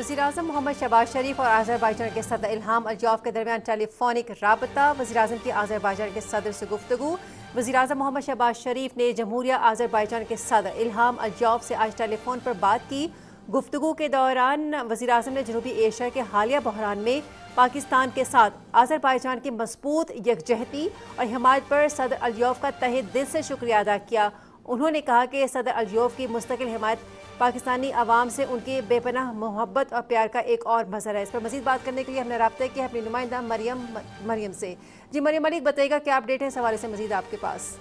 वज़ीर-ए-आज़म मोहम्मद शहबाज शरीफ और आज़रबाईजान के सदर इल्हाम अलियौफ के दरमियान टेलीफोनिक राबता। वज़ीर-ए-आज़म की आज़रबाईजान के सदर से गुफ्तगू। वज़ीर-ए-आज़म मोहम्मद शहबाज शरीफ ने जमहूरिया आज़रबाईजान के सदर इल्हाम अलियौफ से आज टेलीफोन पर बात की। गुफ्तगू के दौरान वज़ीर-ए-आज़म ने जनूबी एशिया के हालिया बहरान में पाकिस्तान के साथ आज़रबाईजान की मजबूत यकजहती और हिमायत पर सदर अलियौफ का तहे दिल से शुक्रिया अदा किया। उन्होंने कहा कि सदर अलियौफ की मुस्तकिल हिमायत पाकिस्तानी अवाम से उनकी बेपनाह मोहब्बत और प्यार का एक और मज़हर है। इस पर मज़ीद बात करने के लिए हमने रब्ता किया अपनी नुमाइंदा मरियम से। जी मरियम मलिक, बताइएगा क्या अपडेट है इस हवाले से मज़ीद आपके पास?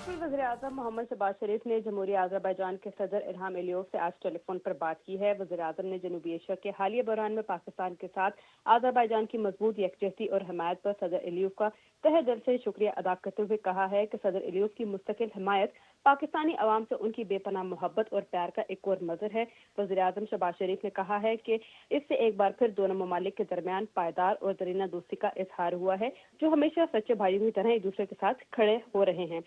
वज़ीर-ए-आज़म मोहम्मद शहबाज शरीफ ने जमहूरिया आज़रबाईजान के सदर इल्हाम अलियौफ से आज टेलीफोन पर बात की है। वज़ीर-ए-आज़म ने जनूबी एशिया के हालिया बहरान में पाकिस्तान के साथ आज़रबाईजान की मजबूत यकजहती और हिमायत पर सदर अलियौफ का तहे दिल से शुक्रिया अदा करते हुए कहा है कि सदर अलियौफ की मुस्तकिल हिमायत पाकिस्तानी अवाम से उनकी बेपनाह मोहब्बत और प्यार का एक और मज़हर है। वज़ीर-ए-आज़म शहबाज शरीफ ने कहा है कि इससे एक बार फिर दोनों ममालिक के दरमियान पायदार और दरीना दोस्ती का इजहार हुआ है, जो हमेशा सच्चे भाइयों की तरह एक दूसरे के साथ खड़े हो रहे हैं।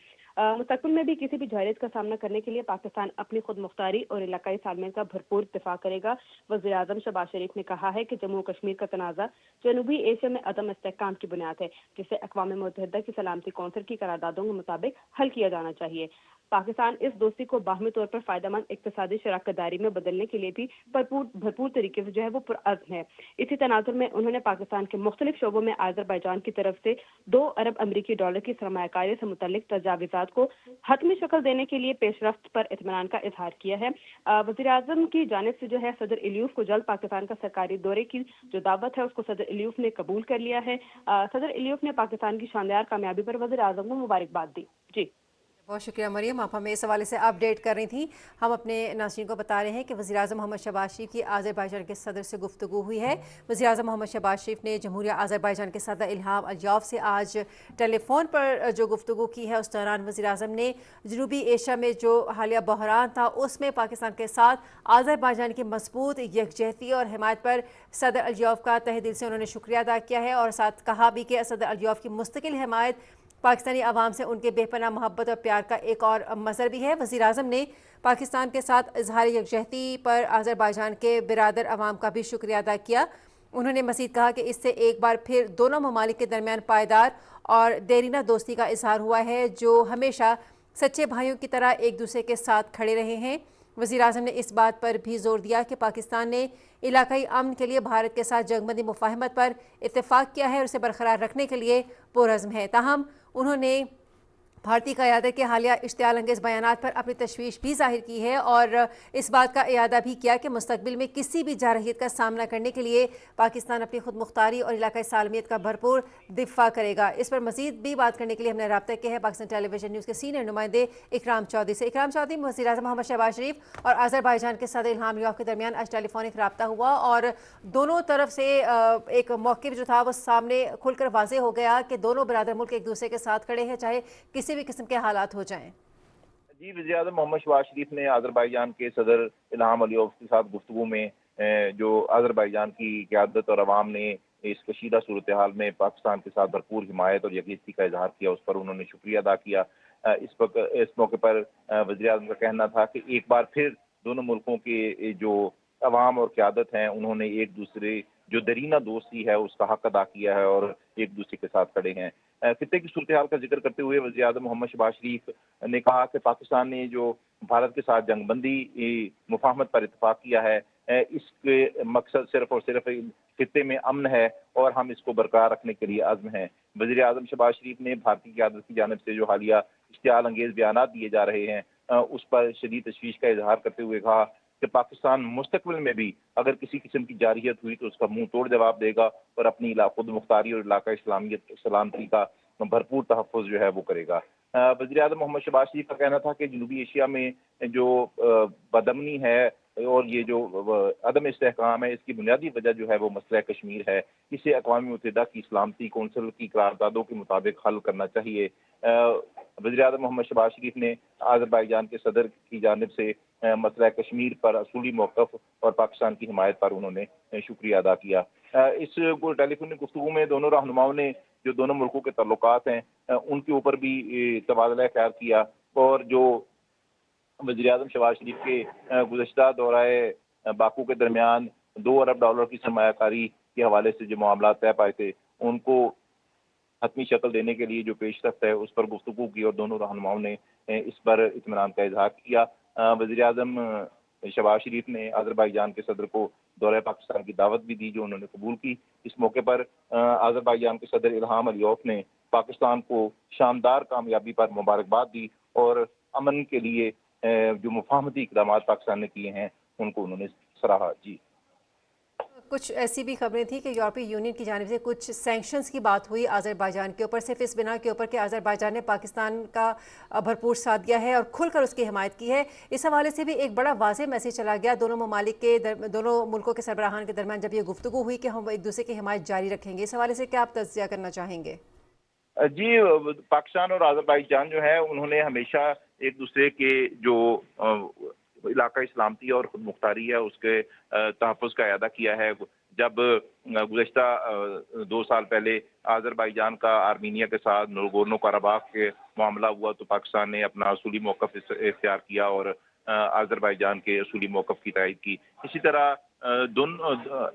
मुस्तकबिल में भी किसी भी जायरीत का सामना करने के लिए पाकिस्तान अपनी खुद मुख्तारी और इलाकाई सालमियत का भरपूर दिफा करेगा। वज़ीर-ए-आज़म शहबाज शरीफ ने कहा है कि जम्मू कश्मीर का तनाज़ा जनूबी एशिया में अदम इस्तेहकाम की बुनियाद है, जिसे अक़वाम मुत्तहिदा की सलामती कौंसिल की करारदादों के मुताबिक हल किया जाना चाहिए। पाकिस्तान इस दोस्ती को बाहमी तौर पर फायदेमंद इक़्तिसादी शराकतदारी में बदलने के लिए भी भरपूर तरीके से है वो पुरअज़्म है। इसी तनाजुर में उन्होंने पाकिस्तान के मुख्तलिफ शोबों में आज़रबाईजान की तरफ से $2 अरब अमरीकी डॉलर की सरमायाकारी से मुतल्लिक तजावीज़ात को हतमी शक्ल देने के लिए पेशरफ्त पर इत्मीनान का इजहार किया है। वज़ीर-ए-आज़म की जानिब से जो है सदर अलियौफ को जल्द पाकिस्तान का सरकारी दौरे की जो दावत है उसको सदर अलियौफ ने कबूल कर लिया है। सदर अलियौफ ने पाकिस्तान की शानदार कामयाबी पर वज़ीर-ए-आज़म को मुबारकबाद दी। जी बहुत शुक्रिया मरियम, आप हमें इस हवाले से अपडेट कर रही थी। हम अपने नाज़रीन को बता रहे हैं कि वज़ीर-ए-आज़म मोहम्मद शहबाज शरीफ की आज़रबाईजान के सदर से गुफ्तगू हुई है। वज़ीर-ए-आज़म मोहम्मद शहबाज शरीफ ने जमहूरिया आज़रबाईजान के सदर इल्हाम अलियौफ से आज टेलीफोन पर जो गुफ्तगू की है, उस दौरान वज़ीर-ए-आज़म ने जनूबी एशिया में जो हालिया बहरान था उसमें पाकिस्तान के साथ आज़रबाईजान की मजबूत यकजहती और हिमायत पर सदर अलियौफ का तहे दिल से उन्होंने शुक्रिया अदा किया है और साथ कहा भी कि सदर अलियौफ की मुस्तकिल हिमायत पाकिस्तानी अवाम से उनके बेपनाह मोहब्बत और प्यार का एक और मज़हर भी है। वज़ीर-ए-आज़म ने पाकिस्तान के साथ इजहार यकजहती पर आज़रबाईजान के बिरादर अवाम का भी शुक्रिया अदा किया। उन्होंने मज़ीद कहा कि इससे एक बार फिर दोनों ममालिक के दरमियान पायदार और देरीना दोस्ती का इजहार हुआ है, जो हमेशा सच्चे भाइयों की तरह एक दूसरे के साथ खड़े रहे हैं। वज़ीर-ए-आज़म ने इस बात पर भी जोर दिया कि पाकिस्तान ने इलाकाई अमन के लिए भारत के साथ जंगबंदी मुफाहमत पर इत्तेफाक किया है और उसे बरकरार रखने के लिए पुरअज़्म है। ताहम उन्होंने भारतीय क़यादत के हालिया इश्तियाल अंगेज़ बयानात पर अपनी तशवीश भी ज़ाहिर की है और इस बात का इयादा भी किया कि मुस्तकबिल में किसी भी जारहियत का सामना करने के लिए पाकिस्तान अपनी खुद मुख्तारी और इलाकाई सालमियत का भरपूर दिफा करेगा। इस पर मज़ीद भी बात करने के लिए हमने रब्ता किया है पाकिस्तान टेलीविजन न्यूज़ के सीनियर नुमाइंदे इकराम चौधरी से। इकराम चौधरी, वज़ीर-ए-आज़म मोहम्मद शहबाज शरीफ और आज़रबाईजान के सदर इल्हाम अलियौफ के दरमियान आज टेलीफोनिक रब्ता हुआ और दोनों तरफ से एक मौक़िफ़ जो था वो सामने खुलकर वाज़ेह हो गया कि दोनों बिरादर मुल्क एक दूसरे के साथ खड़े हैं, चाहे किसी भी किस्म के हालात हो जाएं। जी, वज़ीर-ए-आज़म मोहम्मद शहबाज शरीफ ने आज़रबाईजान के सदर इल्हाम अलियौफ के साथ गुफ्तगू में जो आज़रबाईजान की क़यादत और अवाम ने इस कशीदा सूरत हाल में पाकिस्तान के साथ भरपूर हिमायत और यकजहती का इजहार किया, उस पर उन्होंने शुक्रिया अदा किया। इस मौके पर वज़ीर-ए-आज़म का कहना था कि एक बार फिर दोनों मुल्कों के जो अवाम और क़यादत हैं, उन्होंने एक दूसरे जो दरीना दोस्ती है उसका हक अदा किया है और एक दूसरे के साथ खड़े हैं। खित्ते की सूरत हाल का जिक्र करते हुए वज़ीर-ए-आज़म मोहम्मद शहबाज शरीफ ने कहा कि पाकिस्तान ने जो भारत के साथ जंगबंदी मुफाहमत पर इत्तफाक किया है, इसके मकसद सिर्फ और सिर्फ खित्ते में अमन है और हम इसको बरकरार रखने के लिए अज़्म हैं। वज़ीर-ए-आज़म शहबाज शरीफ ने भारतीय क़यादत की जानिब से जो हालिया इश्तियाल अंगेज़ बयानात दिए जा रहे हैं, उस पर शदीद तशवीश का इजहार करते हुए कहा कि पाकिस्तान मुस्तकबिल में भी अगर किसी किस्म की जारहियत हुई तो उसका मुंह तोड़ जवाब देगा और अपनी खुद मुख्तारी और इलाकाई सलामती का भरपूर तहफ़्फ़ुज़ जो है वो करेगा। वज़ीर-ए-आज़म मोहम्मद शहबाज शरीफ का कहना था कि जनूबी एशिया में जो बदअमनी है और ये जो अदम इस्तेहकाम है, इसकी बुनियादी वजह जो है वो मसला कश्मीर है। इसे अक़वाम मुत्तहिदा की सलामती कौंसिल की करारदादों के मुताबिक हल करना चाहिए। वज़ीर-ए-आज़म मोहम्मद शहबाज शरीफ ने आज़रबाईजान के सदर की जानिब से मसला कश्मीर पर असूली मौक़िफ़ और पाकिस्तान की हिमायत पर उन्होंने शुक्रिया अदा किया। इस टेलीफोनिक गुफ्तगू में दोनों रहनुमाओं ने जो दोनों मुल्कों के ताल्लुकात हैं, उनके ऊपर भी तबादला ख़्याल किया और जो वज़ीर-ए-आज़म शहबाज शरीफ के गुज़श्ता दौराए बाकू के दरमियान $2 अरब की सरमायाकारी के हवाले से जो मामला तय पाए थे उनको हतमी शक्ल देने के लिए जो पेशरफ्त है उस पर गुफ्तगू की और दोनों रहनुमाओं ने इस पर इत्मीनान का इजहार किया। वज़ीर-ए-आज़म शहबाज शरीफ ने अज़रबैजान के सदर को दौरे पाकिस्तान की दावत भी दी जो उन्होंने कबूल की। इस मौके पर अज़रबैजान के सदर इल्हाम अलीयेव ने पाकिस्तान को शानदार कामयाबी पर मुबारकबाद दी और अमन के लिए जो मुफाहमती इक़दामात पाकिस्तान ने किए हैं उनको उन्होंने सराहा। जी, कुछ ऐसी भी खबरें थी कि यूरोपीय यूनियन की जानिब से कुछ सैंक्शंस की बात हुई अज़रबैजान के ऊपर, सिर्फ इस बिना के ऊपर कि अज़रबैजान ने पाकिस्तान का भरपूर साथ दिया है और खुलकर उसकी हिमायत की है। इस हवाले से भी एक बड़ा वाज़ेह मैसेज चला गया दोनों ममालिक के दोनों मुल्कों के सरबराहान के दरमियान जब ये गुफ्तगू हुई कि हम एक दूसरे की हिमायत जारी रखेंगे। इस हवाले से क्या आप तज्ज़िया करना चाहेंगे? जी, पाकिस्तान और अज़रबैजान जो है उन्होंने हमेशा एक दूसरे के जो इलाकाई सलामती और खुद मुख्तारी है उसके तहफ़्फ़ुज़ का अदा किया है। जब गुज़श्ता 2 साल पहले अज़रबैजान का आर्मीनिया के साथ नगोर्नो कराबाख के मामला हुआ तो पाकिस्तान ने अपना असूली मौक़िफ़ इख्तियार किया और अज़रबैजान के असूली मौक़िफ़ की तायीद की। इसी तरह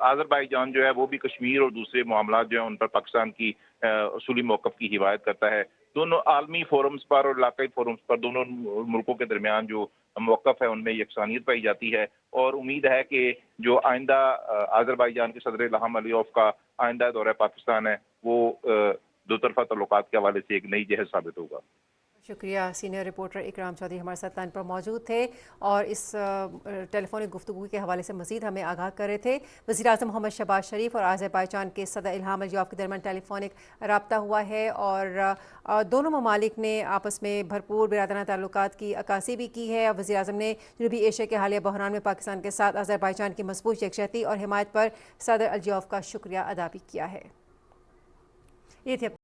अज़रबैजान जो है वो भी कश्मीर और दूसरे मामला जो हैं उन पर पाकिस्तान की असूली मौक़िफ़ की हिमायत करता है। दोनों आलमी फोरम्स पर और इलाकाई फोरम्स पर दोनों मुल्कों के दरमियान जो मौक़िफ़ है उनमें यकसानियत पाई जाती है और उम्मीद है कि जो आइंदा अज़रबैजान के सदर इल्हाम अलीयेव का आइंदा दौरा पाकिस्तान है वो दो तरफ़ा तल्लुकात के हवाले से एक नई जहर साबित होगा। शुक्रिया। सीनियर रिपोर्टर इकराम चौधरी हमारे साथ लाइन पर मौजूद थे और इस टेलीफोनिक गुफ्तगू के हवाले से मज़ीद हमें आगाह कर रहे थे। वज़ीर-ए-आज़म मोहम्मद शहबाज शरीफ और अज़रबैजान के सदर इल्हाम अलीयेव के दरमियान टेलीफोनिक रब्ता हुआ है और दोनों ममालिक ने आपस में भरपूर बिरादराना ताल्लुकात की अक्कासी भी की है। वज़ीर-ए-आज़म ने जनूबी एशिया के हालिया बहरान में पाकिस्तान के साथ अज़रबैजान की मज़बूत यकजहती और हिमायत पर सदर अलीयेव का शुक्रिया अदा भी किया है। ये थे